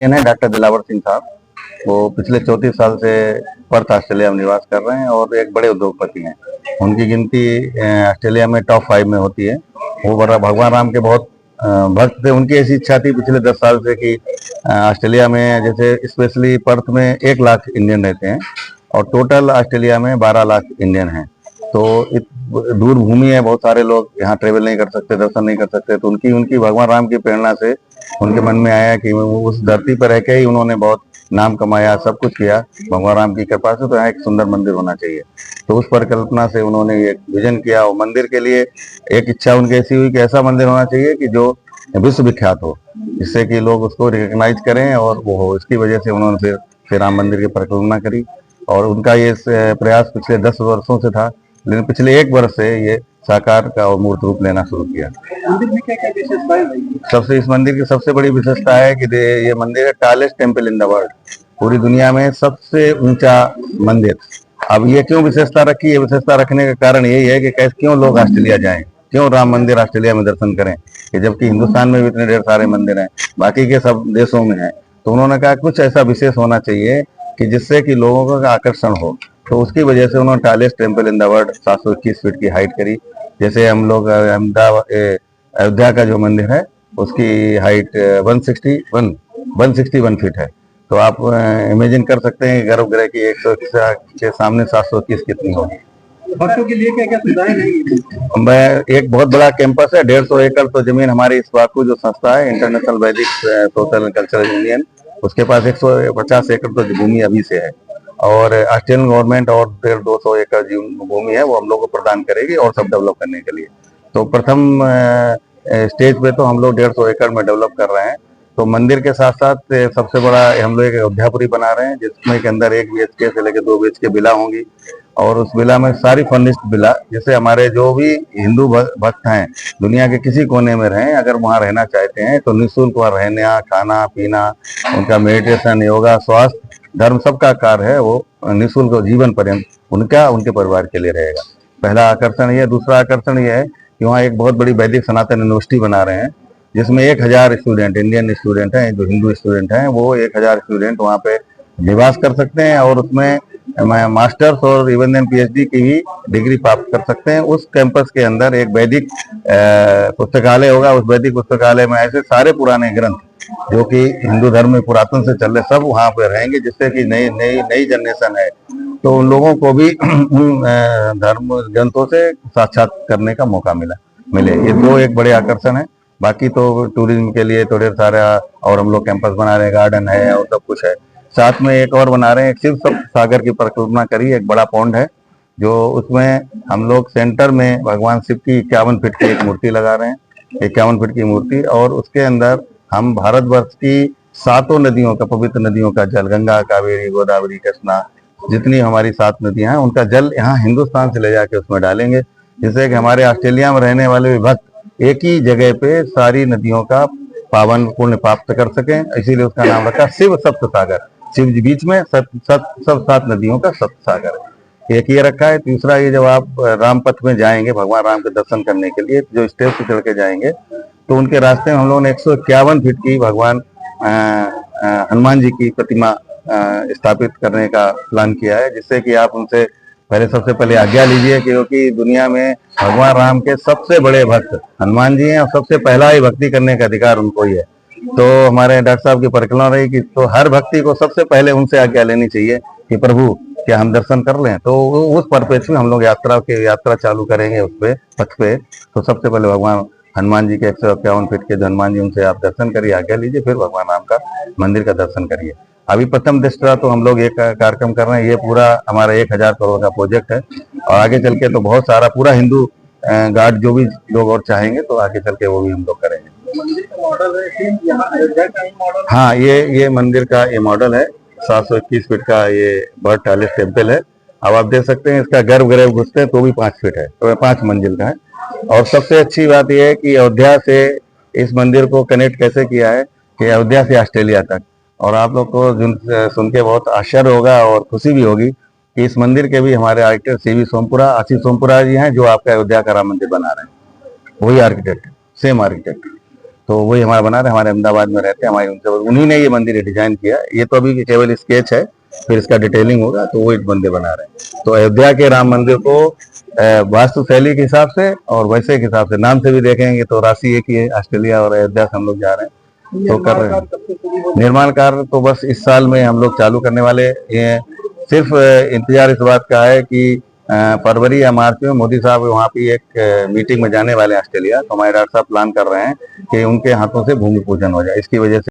है डॉक्टर दिलावर सिंह साहब। वो पिछले 34 साल से पर्थ ऑस्ट्रेलिया में निवास कर रहे हैं और एक बड़े उद्योगपति हैं। उनकी गिनती ऑस्ट्रेलिया में टॉप 5 में होती है। वो बड़ा भगवान राम के बहुत भक्त थे। उनकी ऐसी इच्छा थी पिछले 10 साल से कि ऑस्ट्रेलिया में, जैसे स्पेशली पर्थ में 1 लाख इंडियन रहते हैं और टोटल ऑस्ट्रेलिया में 12 लाख इंडियन हैं। तो दूर भूमि है, बहुत सारे लोग यहाँ ट्रेवल नहीं कर सकते, दर्शन नहीं कर सकते। तो उनकी उनकी भगवान राम की प्रेरणा से उनके मन में आया कि उस धरती पर रह के ही उन्होंने बहुत नाम कमाया, सब कुछ किया भगवान राम की कृपा से, तो यहाँ एक सुंदर मंदिर होना चाहिए। तो उस परिकल्पना से उन्होंने एक विजन किया और मंदिर के लिए एक इच्छा उनकी ऐसी हुई कि ऐसा मंदिर होना चाहिए कि जो विश्व विख्यात हो, जिससे कि लोग उसको रिकॉग्नाइज करें और वो हो। इसकी वजह से उन्होंने फिर राम मंदिर की परिकल्पना करी और उनका ये प्रयास पिछले 10 वर्षों से था, लेकिन पिछले 1 वर्ष से ये साकार का और मूर्त रूप लेना शुरू किया। मंदिर में क्या क्या विशेषताएं? इस मंदिर की सबसे बड़ी विशेषता है कि ये मंदिर है tallest temple in the world, पूरी दुनिया में सबसे ऊंचा मंदिर। अब ये क्यों विशेषता रखी है? विशेषता रखने का कारण यही है कि क्यों लोग ऑस्ट्रेलिया जाएं, क्यों राम मंदिर ऑस्ट्रेलिया में दर्शन करें, कि जबकि हिंदुस्तान में भी इतने ढेर सारे मंदिर हैं, बाकी के सब देशों में हैं। तो उन्होंने कहा कुछ ऐसा विशेष होना चाहिए कि जिससे कि लोगों का आकर्षण हो। तो उसकी वजह से उन्होंने tallest temple in the world 721 feet की हाइट करी। जैसे हम लोग अयोध्या का जो मंदिर है उसकी हाइट 161 फीट है। तो आप इमेजिन कर सकते हैं गर्भगृह की 100 के सामने 721 कितनी होगी। बच्चों के लिए क्या क्या सुविधाएं रहेंगी? मैं एक बहुत बड़ा कैंपस है, 150 एकड़ तो जमीन हमारी इस्वाकू जो संस्था है इंटरनेशनल वैदिक सोशल एंड कल्चरल यूनियन, उसके पास 150 एकड़ तो भूमि अभी से है और ऑस्ट्रेलियन गवर्नमेंट और 150-200 एकड़ भूमि है वो हम लोग को प्रदान करेगी और सब डेवलप करने के लिए। तो प्रथम स्टेज पे तो हम लोग 150 एकड़ में डेवलप कर रहे हैं। तो मंदिर के साथ साथ सबसे बड़ा हम लोग एक अयोध्यापुरी बना रहे हैं, जिसमें के अंदर 1 BHK से लेकर 2 BHK विला होंगी और उस विला में सारी फर्निश्ड विला, जैसे हमारे जो भी हिंदू भक्त हैं दुनिया के किसी कोने में रहें, अगर वहाँ रहना चाहते हैं तो निःशुल्क वहाँ रहना, खाना पीना, उनका मेडिटेशन, योगा, स्वास्थ्य, धर्म सबका कार्य है वो निःशुल्क जीवन पर्यंत उनका उनके परिवार के लिए रहेगा। पहला आकर्षण ये। दूसरा आकर्षण ये है कि वहाँ एक बहुत बड़ी वैदिक सनातन यूनिवर्सिटी बना रहे हैं, जिसमें 1000 स्टूडेंट, इंडियन स्टूडेंट हैं, जो हिंदू स्टूडेंट हैं, वो 1000 स्टूडेंट वहाँ पे निवास कर सकते हैं और उसमें मास्टर्स और इवन देन PhD की भी डिग्री प्राप्त कर सकते हैं। उस कैंपस के अंदर एक वैदिक पुस्तकालय होगा। उस वैदिक पुस्तकालय में ऐसे सारे पुराने ग्रंथ जो कि हिंदू धर्म में पुरातन से चल रहे सब वहाँ पे रहेंगे, जिससे कि नई जनरेशन है तो उन लोगों को भी उन धर्म ग्रंथों से साक्षात करने का मौका मिले। ये 2 एक बड़े आकर्षण है। बाकी तो टूरिज्म के लिए तो ढेर सारा और हम लोग कैंपस बना रहे हैं, गार्डन है और सब कुछ है। साथ में एक और बना रहे हैं, एक शिव सागर की परिकल्पना करी, एक बड़ा पौंड है जो उसमें हम लोग सेंटर में भगवान शिव की 51 फीट की एक मूर्ति लगा रहे हैं, 51 फीट की मूर्ति, और उसके अंदर हम भारतवर्ष की 7 नदियों का, पवित्र नदियों का जल, गंगा, कावेरी, गोदावरी, कृष्णा, जितनी हमारी 7 नदियां हैं उनका जल यहाँ हिंदुस्तान से ले जाके उसमें डालेंगे, जिससे कि हमारे ऑस्ट्रेलिया में रहने वाले भक्त एक ही जगह पे सारी नदियों का पावन पुण्य प्राप्त कर सकें। इसीलिए उसका नाम रखा शिव सप्त सागर। शिव जी बीच में, सब 7 नदियों का सप्त सागर है, एक ये रखा है। तीसरा, ये जब आप राम पथ में जाएंगे भगवान राम के दर्शन करने के लिए, जो स्टेज से चढ़ के जाएंगे तो उनके रास्ते में हम लोगों ने 151 फीट की भगवान हनुमान जी की प्रतिमा स्थापित करने का प्लान किया है, जिससे कि आप उनसे सबसे पहले आज्ञा लीजिए, क्योंकि दुनिया में भगवान राम के सबसे बड़े भक्त हनुमान जी हैं और सबसे पहला ही भक्ति करने का अधिकार उनको ही है। तो हमारे डॉक्टर साहब की परिकल्पना रही कि तो हर भक्ति को सबसे पहले उनसे आज्ञा लेनी चाहिए कि प्रभु क्या हम दर्शन कर लें। तो उस पर्पज में हम लोग यात्रा चालू करेंगे उस पे पथ पे। तो सबसे पहले भगवान हनुमान जी के 151 फीट के हनुमान जी, उनसे आप दर्शन करिए, आज्ञा लीजिए, फिर भगवान राम का मंदिर का दर्शन करिए। अभी प्रथम दृष्टया तो हम लोग एक कार्यक्रम कर रहे हैं, ये पूरा हमारा 1000 करोड़ का प्रोजेक्ट है और आगे चल के तो बहुत सारा पूरा हिंदू गार्ड जो भी लोग और चाहेंगे तो आगे चल के वो भी हम लोग करेंगे। मंदिर का मॉडल है यहाँ अयोध्या का ही मॉडल? हाँ, ये मंदिर का ये मॉडल है। 721 फीट का ये बर्थ पैलेस टेम्पल है। अब आप देख सकते हैं इसका गर्भगृह घुसते हैं तो भी 5 फीट है, तो 5 मंजिल का है। और सबसे अच्छी बात यह है कि अयोध्या से इस मंदिर को कनेक्ट कैसे किया है कि अयोध्या से ऑस्ट्रेलिया तक। और आप लोग को सुन के बहुत आश्चर्य होगा और खुशी भी होगी कि इस मंदिर के भी हमारे आर्किटेक्ट CV सोमपुरा, आशीष सोमपुरा जी हैं, जो आपका अयोध्या का राम मंदिर बना रहे हैं, वही आर्किटेक्ट, सेम आर्किटेक्ट। तो वही हमारा बना रहे, हमारे अहमदाबाद में रहते हैं, हमारे उनसे उन्हीं ने ये मंदिर डिजाइन किया। ये तो अभी केवल स्केच है, फिर इसका डिटेलिंग होगा तो वो मंदिर बना रहे हैं। तो अयोध्या के राम मंदिर को वास्तु शैली के हिसाब से और वैसे के हिसाब से, नाम से भी देखेंगे तो राशि एक ही है, ऑस्ट्रेलिया और अयोध्या से हम लोग जा रहे हैं, तो कर रहे हैं। निर्माण कार्य तो बस इस साल में हम लोग चालू करने वाले हैं। सिर्फ इंतजार इस बात का है कि फरवरी या मार्च में मोदी साहब वहाँ पे एक मीटिंग में जाने वाले हैं ऑस्ट्रेलिया, तो हमारे डॉक्टर साहब प्लान कर रहे हैं कि उनके हाथों से भूमि पूजन हो जाए। इसकी वजह से